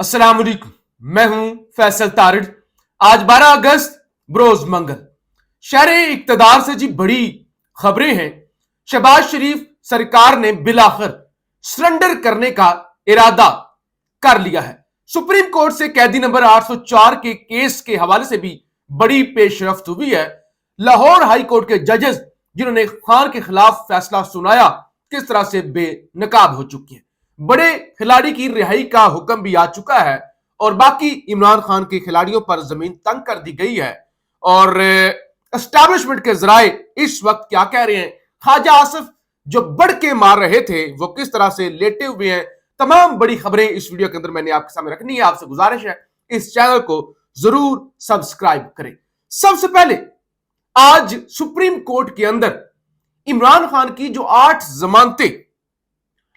अस्सलाम वालेकुम, मैं हूं फैसल तारिड़। आज 12 अगस्त बरोज मंगल। शहर इक्तदार से जी बड़ी खबरें हैं। शहबाज शरीफ सरकार ने बिलाखिर सरेंडर करने का इरादा कर लिया है। सुप्रीम कोर्ट से कैदी नंबर 804 के केस के हवाले से भी बड़ी पेशरफ्त हुई है। लाहौर हाई कोर्ट के जजेस जिन्होंने खान के खिलाफ फैसला सुनाया किस तरह से बेनकाब हो चुकी हैं। बड़े खिलाड़ी की रिहाई का हुक्म भी आ चुका है और बाकी इमरान खान के खिलाड़ियों पर जमीन तंग कर दी गई है। और एस्टैब्लिशमेंट के जराए इस वक्त क्या कह रहे हैं, ख्वाजा आसिफ जो बढ़ के मार रहे थे वो किस तरह से लेटे हुए हैं। तमाम बड़ी खबरें इस वीडियो के अंदर मैंने आपके सामने रखनी है। आपसे गुजारिश है इस चैनल को जरूर सब्सक्राइब करें। सबसे पहले आज सुप्रीम कोर्ट के अंदर इमरान खान की जो 8 जमानतें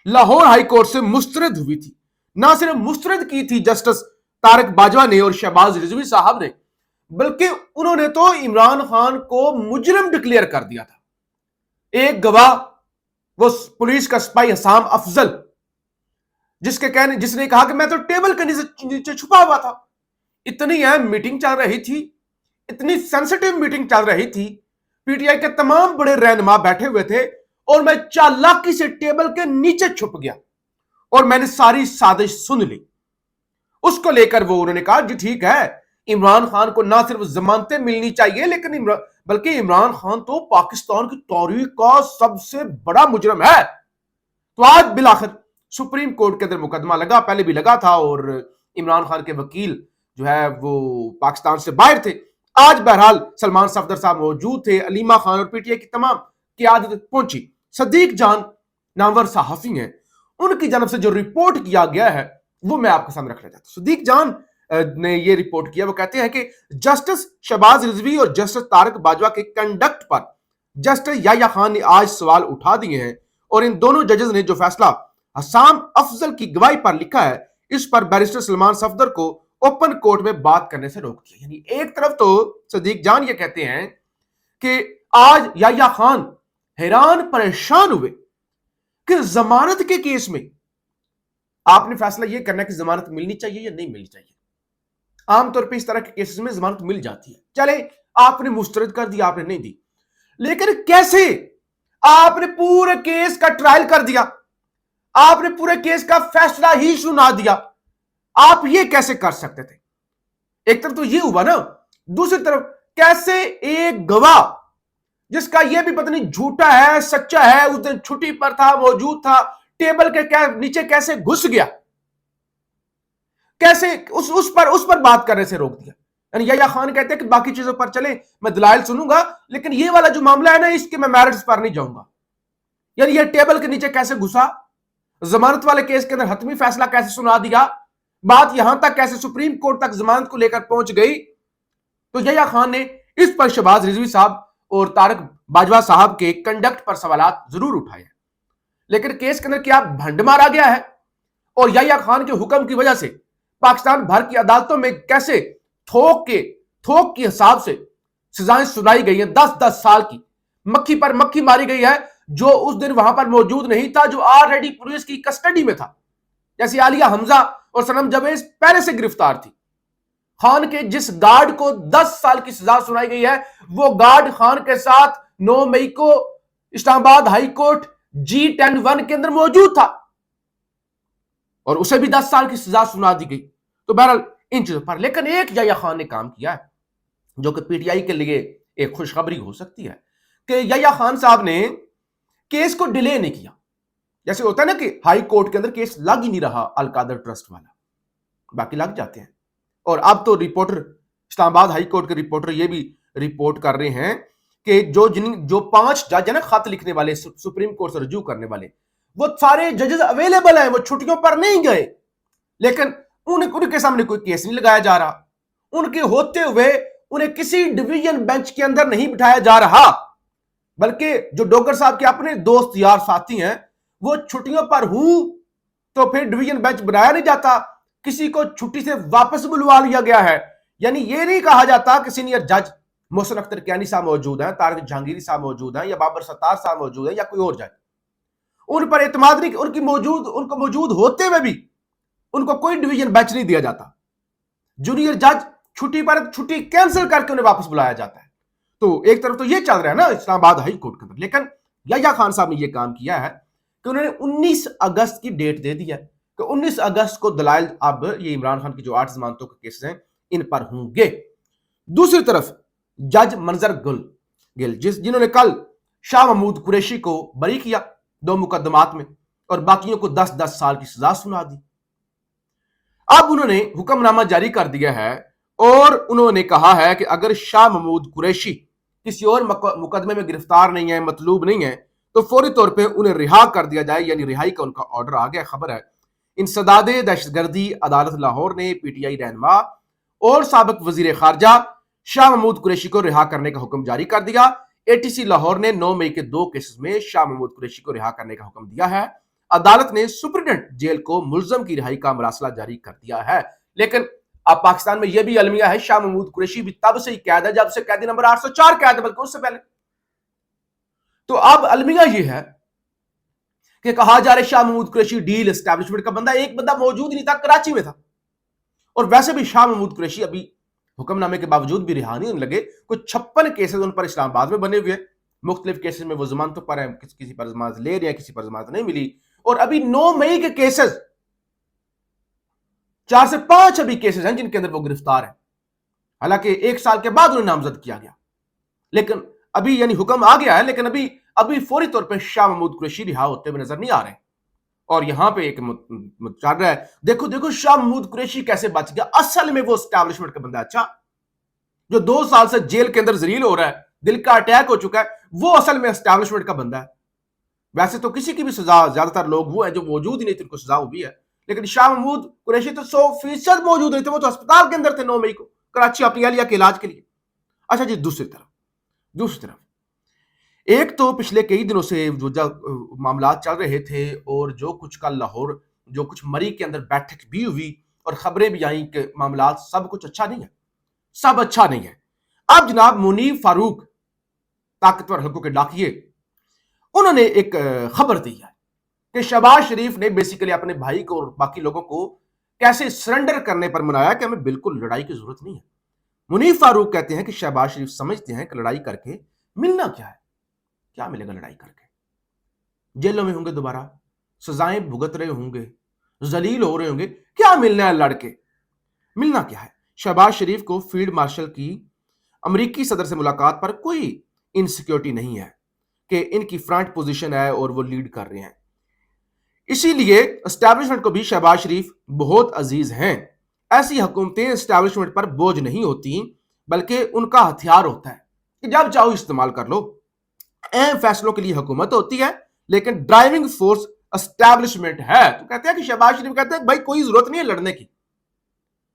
लाहौर हाई कोर्ट से मुस्तरद हुई थी, ना सिर्फ मुस्तरद की थी जस्टिस तारक बाजवा ने और शहबाज रिजवी साहब ने, बल्कि उन्होंने तो इमरान खान को मुजरिम डिक्लेयर कर दिया था। एक गवाह वो पुलिस का सिपाही हसाम अफजल जिसने कहा कि मैं तो टेबल के नीचे छुपा हुआ था। इतनी अहम मीटिंग चल रही थी, इतनी सेंसिटिव मीटिंग चल रही थी, पीटीआई के तमाम बड़े रहनुमा बैठे हुए थे और मैं चालाकी से टेबल के नीचे छुप गया और मैंने सारी साजिश सुन ली। उसको लेकर वो उन्होंने कहा जी ठीक है, इमरान खान को ना सिर्फ जमानतें मिलनी चाहिए लेकिन बल्कि इमरान खान तो पाकिस्तान की तारीख का सबसे बड़ा मुजरिम है। तो आज बिलाखिर सुप्रीम कोर्ट के अंदर मुकदमा लगा, पहले भी लगा था और इमरान खान के वकील जो है वो पाकिस्तान से बाहर थे। आज बहरहाल सलमान सफदर साहब मौजूद थे, अलीमा खान और पीटीआई की तमाम क़यादत पहुंची। सदीक जान नामवर सहाफी हैं, उनकी जानब से जो रिपोर्ट किया गया है वो मैं आपके सामने रखना चाहता हूं। सदीक जान ने ये रिपोर्ट किया, वो कहते हैं कि जस्टिस शहबाज रिजवी और जस्टिस तारक बाजवा के कंडक्ट पर जस्टिस याह्या खान ने आज सवाल उठा दिए हैं और इन दोनों जजेस ने जो फैसला हसाम अफजल की गवाही पर लिखा है इस पर बैरिस्टर सलमान सफदर को ओपन कोर्ट में बात करने से रोक दिया। यानी एक तरफ तो सदीक जान ये कहते हैं कि आज याह्या खान हैरान परेशान हुए कि जमानत के केस में आपने फैसला यह करना है कि जमानत मिलनी चाहिए या नहीं मिलनी चाहिए। आमतौर पे इस तरह के केसेस में जमानत मिल जाती है, चले आपने मुस्तरद कर दी, आपने नहीं दी, लेकिन कैसे आपने पूरे केस का ट्रायल कर दिया, आपने पूरे केस का फैसला ही सुना दिया, आप ये कैसे कर सकते थे? एक तरफ तो ये हुआ ना, दूसरी तरफ कैसे एक गवाह जिसका यह भी पता नहीं झूठा है सच्चा है, उस दिन छुट्टी पर था, मौजूद था, टेबल के नीचे कैसे घुस गया, कैसे उस पर बात करने से रोक दिया। यानी याह्या खान कहते हैं कि बाकी चीजों पर चले, मैं दलाइल सुनूंगा, लेकिन ये वाला जो मामला है ना इसके मैं मेरिट्स पर नहीं जाऊंगा। यानी ये टेबल के नीचे कैसे घुसा, जमानत वाले केस के अंदर हतमी फैसला कैसे सुना दिया, बात यहां तक कैसे सुप्रीम कोर्ट तक जमानत को लेकर पहुंच गई। तो याह्या खान ने इस पर शहबाज रिजवी साहब और तारक बाजवा साहब के कंडक्ट पर सवालात जरूर उठाए, लेकिन केस के अंदर क्या भंड मारा गया है और याह्या खान के हुक्म की वजह से पाकिस्तान भर की अदालतों में कैसे थोक के हिसाब से सजाएं सुनाई गई हैं। 10-10 साल की मक्खी पर मक्खी मारी गई है जो उस दिन वहां पर मौजूद नहीं था, जो ऑलरेडी पुलिस की कस्टडी में था। जैसे आलिया हमजा और सनम जवेज पहले से गिरफ्तार थी। खान के जिस गार्ड को 10 साल की सजा सुनाई गई है वो गार्ड खान के साथ 9 मई को इस्लामाबाद हाई कोर्ट G10-1 के अंदर मौजूद था और उसे भी 10 साल की सजा सुना दी गई। तो बहरहाल इन चीजों पर, लेकिन एक याह्या खान ने काम किया है जो कि पीटीआई के लिए एक खुशखबरी हो सकती है कि याह्या खान साहब ने केस को डिले नहीं किया। जैसे होता है ना कि हाई कोर्ट के अंदर केस लग ही नहीं रहा अलकादर ट्रस्ट वाला, बाकी लग जाते हैं। और अब तो रिपोर्टर इस्लामाबाद हाई कोर्ट के रिपोर्टर ये भी रिपोर्ट कर रहे हैं कि जो 5 जज है ना खत लिखने वाले, सुप्रीम कोर्ट से रजू करने वाले, वो सारे जजेस अवेलेबल हैं, वो छुट्टियों पर नहीं गए, लेकिन उनके सामने कोई केस नहीं लगाया जा रहा। उनके होते हुए उन्हें किसी डिवीजन बेंच के अंदर नहीं बिठाया जा रहा, बल्कि जो डोगर साहब के अपने दोस्त यार साथी हैं वो छुट्टियों पर हूं तो फिर डिवीजन बेंच बनाया नहीं जाता, किसी को छुट्टी से वापस बुलवा लिया गया है। यानी ये नहीं कहा जाता कि सीनियर जज मोहसिन अख्तर कियानी साहब मौजूद हैं, तारिक जहांगीरी साहब मौजूद हैं या बाबर सत्तार साहब मौजूद हैं या कोई और जज, उन पर एतमाद नहीं, उनको मौजूद होते हुए भी उनको कोई डिवीजन बेंच नहीं दिया जाता, जूनियर जज छुट्टी पर छुट्टी कैंसिल करके उन्हें वापस बुलाया जाता है। तो एक तरफ तो ये चल रहा है ना इस्लामाबाद हाई कोर्ट के अंदर, लेकिन याह्या खान साहब ने ये काम किया है कि उन्होंने 19 अगस्त की डेट दे दी है कि 19 अगस्त को दलाइल अब ये इमरान खान की जो 8 जमानतों के केसेस हैं इन पर होंगे। दूसरी तरफ जज मंजर गिल जिन्होंने कल शाह महमूद कुरैशी को बरी किया 2 मुकदमात में और बाकियों को 10-10 साल की सजा सुना दी। अब उन्होंने हुक्मनामा जारी कर दिया है और उन्होंने कहा है कि अगर शाह महमूद कुरैशी किसी और मुकदमे में गिरफ्तार नहीं है, मतलूब नहीं है, तो फौरी तौर पे उन्हें रिहा कर दिया जाए, यानी रिहाई का उनका ऑर्डर आ गया। खबर है इंसदादे दहशतगर्दी अदालत लाहौर ने पीटीआई रहनुमा और साबिक वजीर खारजा शाह महमूद कुरैशी को रिहा करने का हुक्म जारी कर दिया। एटीसी लाहौर ने 9 मई के 2 केसेस में शाह महमूद कुरैशी को रिहा करने का हुक्म दिया है। अदालत ने सुप्रीडेंट जेल को मुलजम की रिहाई का मरासला जारी कर दिया है। लेकिन अब पाकिस्तान में यह भी अलमिया है, शाह महमूद कुरैशी भी तब से ही कैद है जब से कैदी नंबर 804 कैद है, बल्कि उससे पहले। तो अब अलमिया यह है कि कहा जा रहा है शाह महमूद कुरैशी डील एस्टैब्लिशमेंट का बंदा, एक बंदा मौजूद नहीं था, कराची में था। और वैसे भी शाह महमूद कुरैशी अभी हुक्मनामे के बावजूद भी रिहा नहीं होने लगे। कुछ 56 केसेस उन पर इस्लामाबाद में बने हुए हैं, मुख्तलिफ केसेस में वो जमानतों पर है, किसी पर जमानत ले रहे हैं, किसी पर जमानत नहीं मिली। और अभी 9 मई के केसेस 4 से 5 अभी केसेस हैं जिनके अंदर वो गिरफ्तार है, हालांकि 1 साल के बाद उन्हें नामजद किया गया। लेकिन अभी यानी हुक्म आ गया है, लेकिन अभी फौरी तौर पर शाह महमूद कुरैशी रिहा होते हुए नजर नहीं आ रहे। और यहां पे एक चल रहा है, देखो शाह महमूद कुरैशी कैसे बच गया, असल में वो एस्टैब्लिशमेंट का बंदा। अच्छा, जो 2 साल से जेल के अंदर जलील हो रहा है, दिल का अटैक हो चुका है, वो असल में एस्टैब्लिशमेंट का बंदा है। वैसे तो किसी की भी सजा, ज्यादातर लोग वो है जो मौजूद ही नहीं थे, उनको सजा हुई है। लेकिन शाह महमूद कुरैशी तो 100% मौजूद नहीं थे, वो तो अस्पताल के अंदर थे 9 मई को, कराची अपनी अहलिया के इलाज के लिए। अच्छा जी, दूसरी तरफ एक तो पिछले कई दिनों से जो मामला चल रहे थे और जो कुछ कल लाहौर, जो कुछ मरी के अंदर बैठक भी हुई और खबरें भी आई कि मामला सब कुछ अच्छा नहीं है, सब अच्छा नहीं है। अब जनाब मुनीफ फारूक, ताकतवर हल्कों के डाकिए, उन्होंने एक खबर दी है कि शहबाज शरीफ ने बेसिकली अपने भाई को और बाकी लोगों को कैसे सरेंडर करने पर मनाया कि हमें बिल्कुल लड़ाई की जरूरत नहीं है। मुनीफ फारूक कहते हैं कि शहबाज शरीफ समझते हैं कि लड़ाई करके मिलना क्या है, क्या मिलेगा लड़ाई करके, जेलों में होंगे, दोबारा सजाएं भुगत रहे होंगे, जलील हो रहे होंगे, क्या मिलना है लड़के, मिलना क्या है। शहबाज शरीफ को फील्ड मार्शल की अमेरिकी सदर से मुलाकात पर कोई इनसिक्योरिटी नहीं है कि इनकी फ्रंट पोजीशन है और वो लीड कर रहे हैं, इसीलिए एस्टैब्लिशमेंट को भी शहबाज शरीफ बहुत अजीज हैं। ऐसी हुकूमतें एस्टैब्लिशमेंट पर बोझ नहीं होती, बल्कि उनका हथियार होता है कि जब चाहो इस्तेमाल कर लो। अहम फैसलों के लिए हुकूमत होती है, लेकिन ड्राइविंग फोर्स एस्टैब्लिशमेंट है। तो कहते हैं कि शहबाज शरीफ कहते हैं भाई कोई जरूरत नहीं है लड़ने की,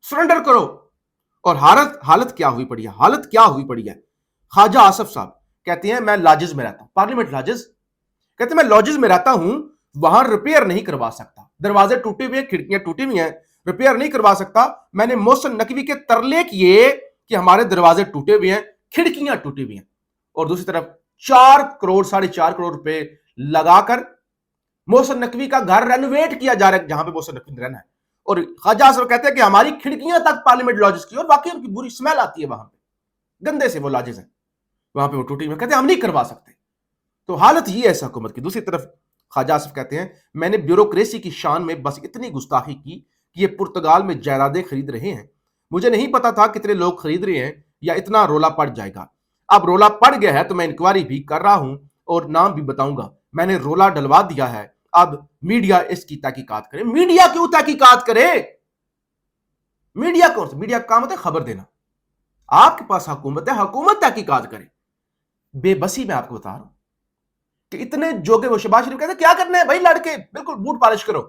सरेंडर करो। और हालत क्या हुई पड़ी है, हालत क्या हुई पड़ी है। ख्वाजा आसफ साहब कहते हैं मैं लॉजेस में रहता हूं, पार्लियामेंट लॉजेस, कहते हैं मैं लॉजेस में रहता हूं, वहां रिपेयर नहीं करवा सकता, दरवाजे टूटे हुए, खिड़कियां टूटी हुई हैं, रिपेयर नहीं करवा सकता। मैंने मोहसिन नकवी के तरले किए कि हमारे दरवाजे टूटे हुए हैं, खिड़कियां टूटी हुई हैं। और दूसरी तरफ 4 करोड़ 4.5 करोड़ रुपए लगाकर मोहसिन नकवी का घर रेनोवेट किया जा रहा है, जहां पे मोहसिन नकवी ने रहना है। और ख्वाजा आसफ कहते हैं कि हमारी खिड़कियां तक पार्लियामेंट लॉजेस की, और बाकी उनकी बुरी स्मेल आती है, वहां पे गंदे से वो लॉजेस हैं, वहां पे वो टूटी हुई, कहते हैं हम नहीं करवा सकते। तो हालत ये है इस हुकूमत की। दूसरी तरफ ख्वाजा आसिफ कहते हैं मैंने ब्यूरोक्रेसी की शान में बस इतनी गुस्ताखी की कि ये पुर्तगाल में जायदादें खरीद रहे हैं, मुझे नहीं पता था कितने लोग खरीद रहे हैं या इतना रोला पड़ जाएगा। अब रोला पड़ गया है तो मैं इंक्वायरी भी कर रहा हूं और नाम भी बताऊंगा। मैंने रोला डलवा दिया है, अब मीडिया इसकी तहकीकात करे। मीडिया क्यों तहकीकात करे? मीडिया कौन सा? मीडिया का काम होता है खबर देना। आपके पास हुकूमत है, हुकूमत तहकीकात करे। बेबसी में आपको बता रहा हूं कि इतने जोगे वो शहबाज शरीफ कहते क्या करना है भाई, लड़के बिल्कुल बूट पॉलिश करो।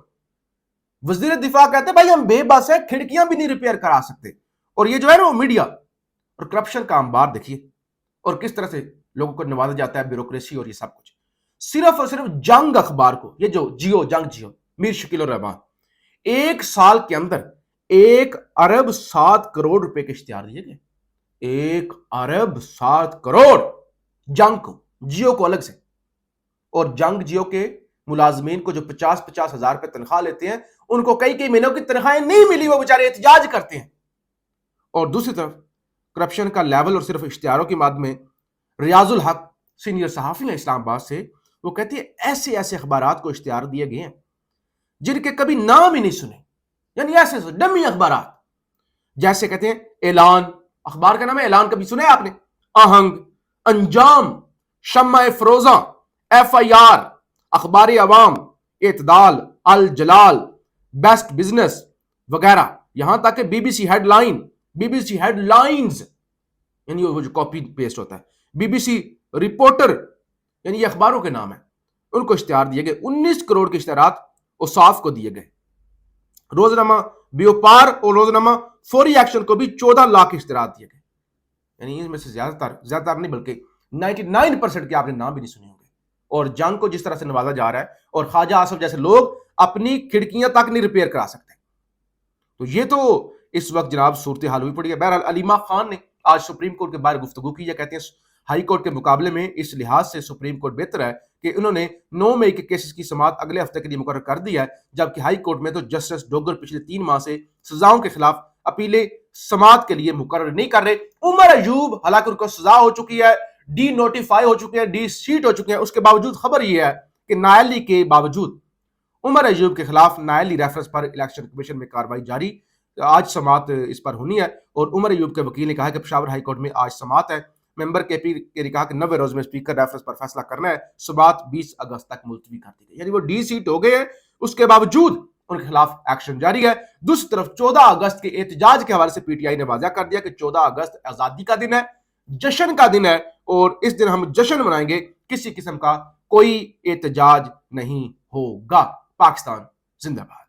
वजीर दिफा कहते भाई हम बेबस है, खिड़कियां भी नहीं रिपेयर करा सकते। और ये जो है ना वो मीडिया और करप्शन का अंबार देखिए, और किस तरह से लोगों को नवाजा जाता है, ब्यूरोक्रेसी और ये सब कुछ। सिर्फ और सिर्फ जंग अखबार को, ये जो जियो मीर शकील रहमान, 1 साल के अंदर 1 अरब 7 करोड़ रुपए के इश्तिहार दिए गए। 1 अरब 7 करोड़ जंग को, जियो को अलग से। और जंग जियो के ملازمین کو جو 50,000 روپے تنخواہ لیتے ہیں ان کو کئی مہینوں کی تنخواہیں نہیں ملی، وہ بیچارے احتجاج کرتے ہیں. اور دوسری طرف کرپشن کا لیول اور صرف اشتہاروں کی مد میں ریاض الحق سینئر صحافی ہیں اسلام آباد سے، وہ کہتے ہیں ایسے اخبارات کو اشتہار دیے گئے ہیں جن کے کبھی نام ہی نہیں سنے، یعنی ایسے ڈمی اخبارات. جیسے کہتے ہیں اعلان، اخبار کا نام ہے اعلان، کبھی سنا ہے آپ نے؟ آہنگ، انجام، شمع فروزاں، FIR، اخبار عوام، اعتدال، الجلال، بیسٹ بزنس وغیرہ، یہاں تک کہ BBC ہیڈ لائنز یعنی وہ جو کاپی پیسٹ ہوتا ہے، BBC رپورٹر، یعنی یہ اخباروں کے نام ہیں، ان کو اشتہار دیے گئے. 19 کروڑ کے اشتہارات اوصاف کو دیے گئے. روزنامہ بیوپار اور روزنامہ فوری ایکشن کو بھی 14 لاکھ اشتہارات دیے گئے. یعنی ان میں سے زیادہ تر نہیں بلکہ 99% کے آپ نے نام بھی نہیں سنے ہوں گے. اور جنگ کو جس طرح سے نوازا جا رہا ہے، اور خواجہ آصف جیسے لوگ اپنی کھڑکیاں تک نہیں ریپیئر کرا سکتے. تو یہ تو اس وقت جناب صورتحال ہوئی پڑی ہے. بہرحال علیمہ خان نے آج سپریم کورٹ کے باہر گفتگو کی ہے. کہتے ہیں ہائی کورٹ کے مقابلے میں اس لحاظ سے سپریم کورٹ بہتر ہے کہ انہوں نے 9 مئی کے کیسز کی سماعت اگلے ہفتے کے لیے مقرر کر دی ہے، جبکہ ہائی کورٹ میں تو جسٹس ڈوگر پچھلے 3 ماہ سے سزاؤں کے خلاف اپیلیں سماعت کے لیے مقرر نہیں کر رہے. عمر ایوب حالانکہ ان کو سزا ہو چکی ہے، ڈی نوٹیفائی ہو چکے ہیں، ڈی سیٹ ہو چکے ہیں، اس کے باوجود خبر یہ ہے کہ نائلی کے باوجود عمر ایوب کے خلاف نائلی ریفرنس پر الیکشن کمیشن میں کارروائی جاری. آج سماعت اس پر ہونی ہے، اور عمر ایوب کے وکیل نے کہا کہ پشاور ہائی کورٹ میں آج سماعت ہے. ممبر کے پی نے کہا کہ 90 روز میں اسپیکر ریفرنس پر فیصلہ کرنا ہے. سماعت 20 اگست تک ملتوی کر دی گئی. یعنی وہ ڈی سیٹ ہو گئے ہیں، اس کے باوجود ان کے خلاف ایکشن جاری ہے. دوسری طرف 14 اگست کے احتجاج کے حوالے سے PTI نے واضح کر دیا کہ 14 اگست آزادی کا دن ہے، جشن کا دن ہے، اور اس دن ہم جشن منائیں گے، کسی قسم کا کوئی احتجاج نہیں ہوگا. پاکستان زندہ باد.